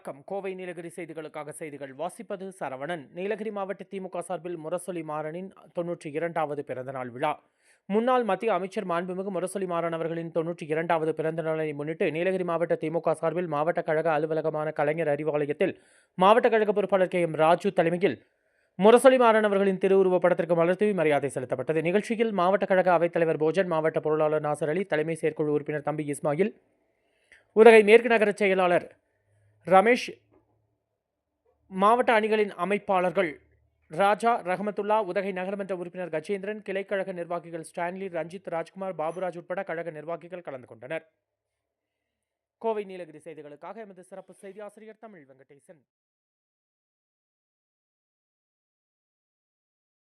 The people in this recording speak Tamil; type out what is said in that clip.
வணக்கம். கோவை நீலகிரி செய்திகளுக்காக செய்திகள் வாசிப்பது சரவணன். நீலகிரி மாவட்ட திமுக சார்பில் முரசொலி மாறனின் 92வது பிறந்தநாள் விழா. முன்னாள் மத்திய அமைச்சர் மாண்புமிகு முரசொலி மாறன் அவர்களின் 92வது பிறந்த நாளை முன்னிட்டு நீலகிரி மாவட்ட திமுக சார்பில் மாவட்ட கழக அலுவலகமான கலைஞர் அறிவாலயத்தில் மாவட்ட கழக பொறுப்பாளர் கே. எம். ராஜு தலைமையில் முரசொலி மாறன் அவர்களின் திருவுருவப் படத்திற்கு மலர்தூவி மரியாதை செலுத்தப்பட்டது. நிகழ்ச்சியில் மாவட்ட கழக அவைத்தலைவர் போஜன், மாவட்ட பொருளாளர் நாசர் அலி, தலைமை செயற்குழு உறுப்பினர் தம்பி இஸ்மாயில், உதகை மேற்கு நகர செயலாளர் ரமேஷ், மாவட்ட அணிகளின் அமைப்பாளர்கள் ராஜா, ரஹமத்துல்லா, உதகை நகரமன்ற உறுப்பினர் கஜேந்திரன், கிளைக்கழக நிர்வாகிகள் ஸ்டான்லி, ரஞ்சித், ராஜ்குமார், பாபுராஜ் உட்பட கழக நிர்வாகிகள் கலந்து கொண்டனர். கோவை நீலகிரி செய்திகளுக்காக எமது சிறப்பு செய்தி ஆசிரியர் தமிழ் வெங்கடேசன்.